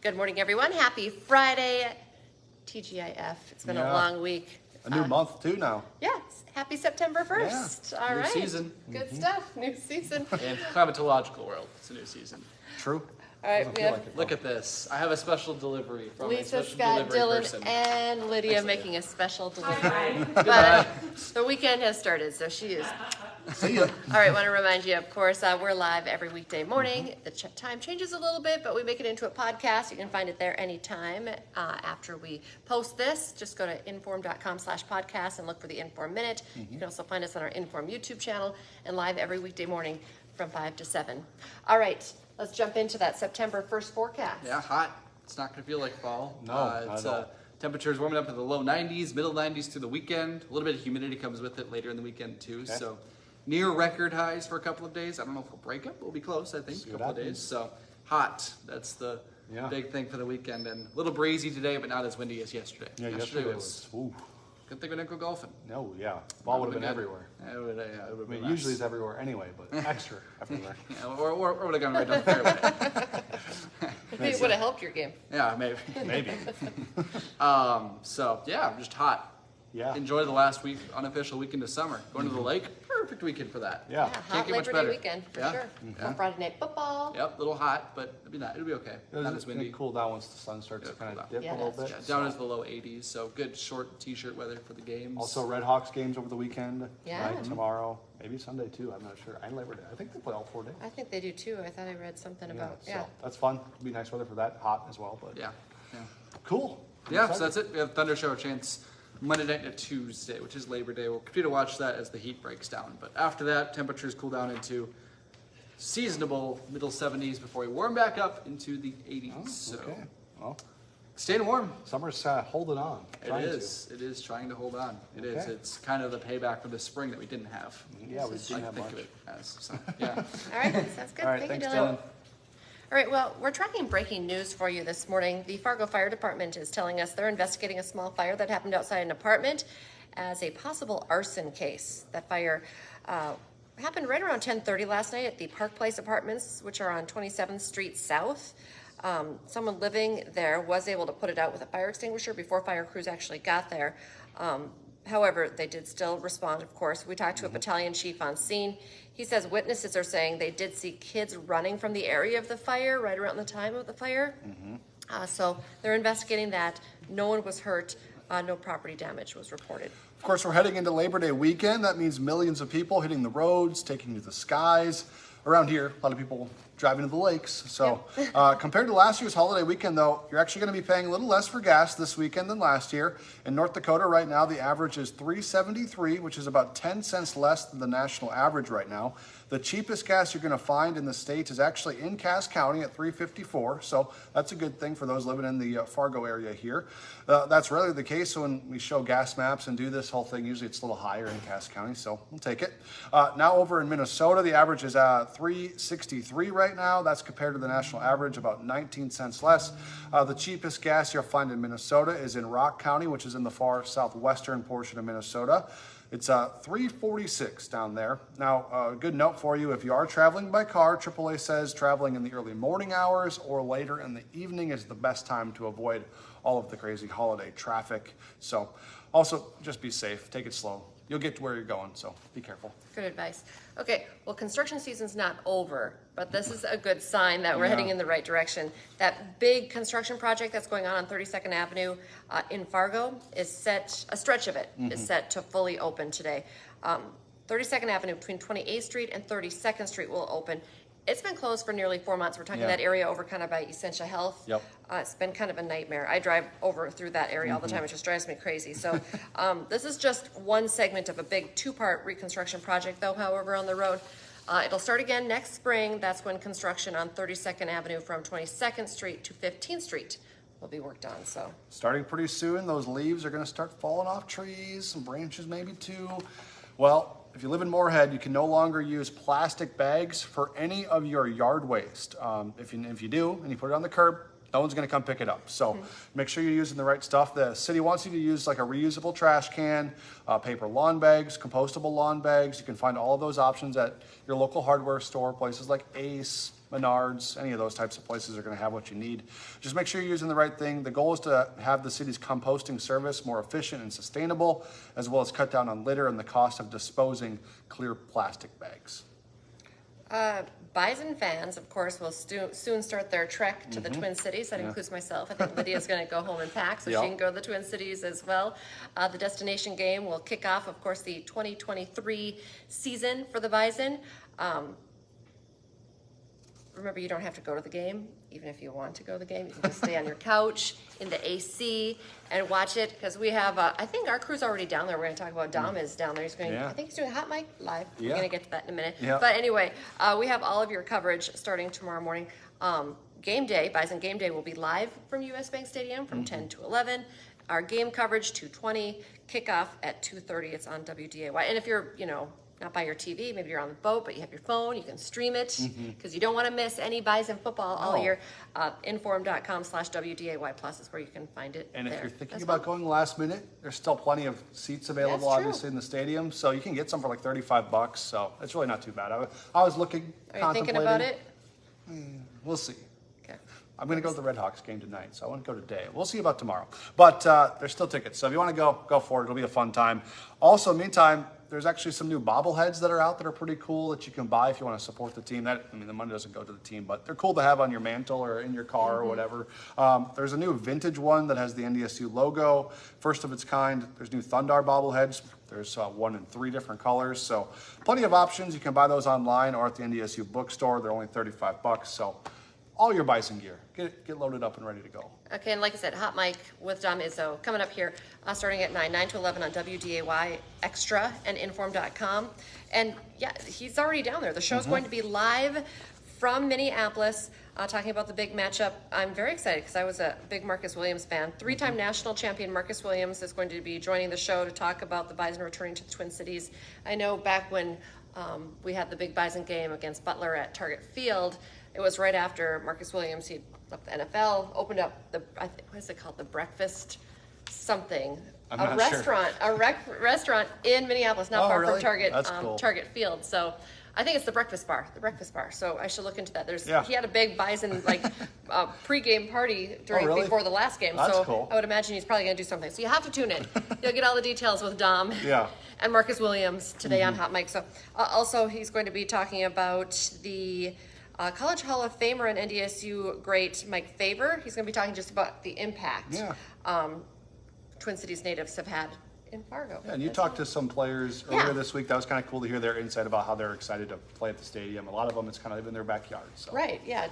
Good morning, everyone. Happy Friday, TGIF. It's been a long week. A new month, too, now. Yes. Happy September 1st. Yeah. All New right. season. Good stuff. New season. In climatological world, it's a new season. True. All right. We have Look at this. I have a special delivery from a Lisa, special Scott, delivery Dylan, person. and Lydia Thanks, making Lydia. a special delivery. But the weekend has started, so she is. See ya. All right, want to remind you, of course, we're live every weekday morning. The time changes a little bit, but we make it into a podcast. You can find it there anytime after we post this. Just go to inform.com/podcast and look for the Inform Minute. You can also find us on our Inform YouTube channel and live every weekday morning from 5 to 7. All right, let's jump into that September 1st forecast. Yeah, hot. It's not going to feel like fall. No, not it's at all. Temperatures warming up to the low 90s, middle 90s through the weekend. A little bit of humidity comes with it later in the weekend, too. Okay. So near record highs for a couple of days. I don't know if we'll break them. We'll be close, I think, See a what couple of happens. days. So hot. That's the big thing for the weekend. And a little breezy today, but not as windy as yesterday. Yeah, yesterday was. Ooh. Good thing we didn't go golfing. No, yeah. Ball would have been good. everywhere. It would have I been mean, nice. usually it's everywhere anyway, but extra everywhere. Yeah, or would have gone right down the fairway. Maybe it would have helped your game. Yeah, maybe. Maybe. So yeah, just hot. Yeah. Enjoy the last week, unofficial weekend of summer. Going to the lake, perfect weekend for that. Yeah. Yeah, hot Can't get much Labor Day better. weekend, for Yeah. sure. Yeah. Well, Friday night football. Yep, a little hot, but it'll be okay. Not as windy. Cool down once the sun starts to It'll kind cool of down. dip Yeah, a little that's bit. Yeah, down into the low 80s, so good short t-shirt weather for the games. Also, Red Hawks games over the weekend. Yeah. Tonight, tomorrow, maybe Sunday too. I'm not sure. And Labor Day. I think they play all 4 days. I think they do too. I thought I read something about, So that's fun. It'll be nice weather for that. Hot as well, but yeah. cool. I'm Yeah, excited. so that's it. We have Thunder Shower chance Monday night to Tuesday, which is Labor Day. We'll continue to watch that as the heat breaks down. But after that, temperatures cool down into seasonable middle 70s before we warm back up into the 80s. Oh, So okay. Well, staying warm. summer's holding on. Trying It is. It is trying to hold on. It is. Okay. It's kind of the payback for the spring that we didn't have. Yeah, we This is didn't I have think much. of it as. So, yeah. All right, sounds good. All right, Thank thanks, you, Dylan. Dylan. All right, well, we're tracking breaking news for you this morning. The Fargo Fire Department is telling us they're investigating a small fire that happened outside an apartment as a possible arson case. That fire happened right around 10:30 last night at the Park Place Apartments, which are on 27th Street South. Someone living there was able to put it out with a fire extinguisher before fire crews actually got there. However, they did still respond, of course. We talked to a battalion chief on scene. He says witnesses are saying they did see kids running from the area of the fire right around the time of the fire. So they're investigating that. No one was hurt. No property damage was reported. Of course, we're heading into Labor Day weekend. That means millions of people hitting the roads, taking to the skies. Around here, a lot of people driving to the lakes. So compared to last year's holiday weekend, though, you're actually going to be paying a little less for gas this weekend than last year. In North Dakota right now, the average is $3.73, which is about 10 cents less than the national average right now. The cheapest gas you're going to find in the state is actually in Cass County at $3.54. So that's a good thing for those living in the Fargo area here. That's rarely the case. So when we show gas maps and do this whole thing, usually it's a little higher in Cass County. So we'll take it. Now over in Minnesota, the average is $3.63 right now. That's compared to the national average, about 19 cents less. The cheapest gas you'll find in Minnesota is in Rock County, which is in the far southwestern portion of Minnesota. It's $3.46 down there. Now, a good note for you, if you are traveling by car, AAA says traveling in the early morning hours or later in the evening is the best time to avoid all of the crazy holiday traffic. So also just be safe, take it slow. You'll get to where you're going, so be careful. Good advice. Okay, well, construction season's not over, but this is a good sign that we're heading in the right direction. That big construction project that's going on 32nd Avenue in Fargo is set, a stretch of it is set to fully open today. 32nd Avenue between 28th Street and 32nd Street will open. It's been closed for nearly 4 months. We're talking that area over kind of by Essentia Health. Yep. It's been kind of a nightmare. I drive over through that area all the time. It just drives me crazy. So this is just one segment of a big 2-part reconstruction project, though, however, on the road. It'll start again next spring. That's when construction on 32nd Avenue from 22nd Street to 15th Street will be worked on. So Starting pretty soon, those leaves are going to start falling off trees, some branches maybe too. Well, if you live in Moorhead, you can no longer use plastic bags for any of your yard waste. If you do, and you put it on the curb, no one's going to come pick it up. So make sure you're using the right stuff. The city wants you to use like a reusable trash can, paper lawn bags, compostable lawn bags. You can find all of those options at your local hardware store, places like Ace, Menards, any of those types of places are going to have what you need. Just make sure you're using the right thing. The goal is to have the city's composting service more efficient and sustainable, as well as cut down on litter and the cost of disposing clear plastic bags. Bison fans, of course, will soon start their trek to the Twin Cities. That includes myself. I think Lydia's going to go home and pack so she can go to the Twin Cities as well. The destination game will kick off, of course, the 2023 season for the Bison. Remember, you don't have to go to the game. Even if you want to go to the game, you can just stay on your couch in the AC and watch it, because we have, I think our crew's already down there. We're going to talk about Dom is down there. He's going, I think he's doing Hot Mic live. We're going to get to that in a minute. But anyway, we have all of your coverage starting tomorrow morning. Game day, Bison Game Day will be live from US Bank Stadium from 10 to 11. Our game coverage, 2:20. Kickoff at 2:30. It's on WDAY. And if you're, not by your TV, maybe you're on the boat, but you have your phone, you can stream it, because you don't want to miss any Bison football all year. Inform.com/WDAY Plus is where you can find it. And if you're thinking about going last minute, there's still plenty of seats available, obviously, in the stadium. So you can get some for like $35. So it's really not too bad. I was looking, Are you thinking about it? We'll see. Okay. I'm going to go to the Red Hawks game tonight, so I want to go today. We'll see about tomorrow. But there's still tickets. So if you want to go for it. It'll be a fun time. Also, meantime, there's actually some new bobbleheads that are out that are pretty cool that you can buy if you want to support the team. The money doesn't go to the team, but they're cool to have on your mantle or in your car or whatever. There's a new vintage one that has the NDSU logo, first of its kind. There's new Thundar bobbleheads. There's one in 3 different colors. So plenty of options. You can buy those online or at the NDSU bookstore. They're only $35. So all your Bison gear, get loaded up and ready to go. Okay, and like I said, Hot Mic with Dom Izzo coming up here starting at 9 to 11 on WDAY Extra and Inform.com. And yeah, he's already down there. The show's going to be live from Minneapolis, talking about the big matchup. I'm very excited because I was a big Marcus Williams fan. 3-time national champion Marcus Williams is going to be joining the show to talk about the Bison returning to the Twin Cities. I know back when we had the big Bison game against Butler at Target Field, it was right after Marcus Williams, he left the NFL, opened up what is it called? The breakfast something. I'm not sure. A restaurant in Minneapolis, not far from Target, That's cool. Target Field. So I think it's the breakfast bar. So I should look into that. He had a big Bison pregame party before the last game. That's so cool. I would imagine he's probably going to do something. So you have to tune in. You'll get all the details with Dom and Marcus Williams today on Hot Mic. So also he's going to be talking about the College Hall of Famer and NDSU great Mike Faber. He's going to be talking just about the impact Twin Cities natives have had in Fargo. Yeah, and you talked to some players earlier this week. That was kind of cool to hear their insight about how they're excited to play at the stadium. A lot of them, it's kind of in their backyard. So. Right, yeah.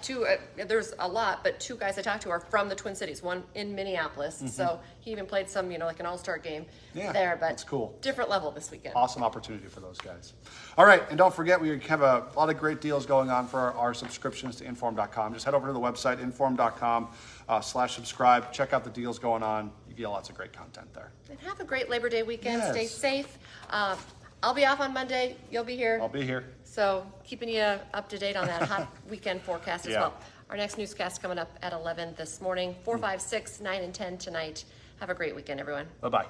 There's a lot, but 2 guys I talked to are from the Twin Cities, one in Minneapolis. So he even played some, like an all-star game there. But that's cool. Different level this weekend. Awesome opportunity for those guys. All right, and don't forget, we have a lot of great deals going on for our subscriptions to Inform.com. Just head over to the website, Inform.com/subscribe. Check out the deals going on. You get lots of great content there. And have a great Labor Day weekend. Yes. Stay safe. I'll be off on Monday. You'll be here. I'll be here. So keeping you up to date on that hot weekend forecast as well. Our next newscast coming up at 11 this morning. 4, 5, 6, 9, and 10 tonight. Have a great weekend, everyone. Bye-bye.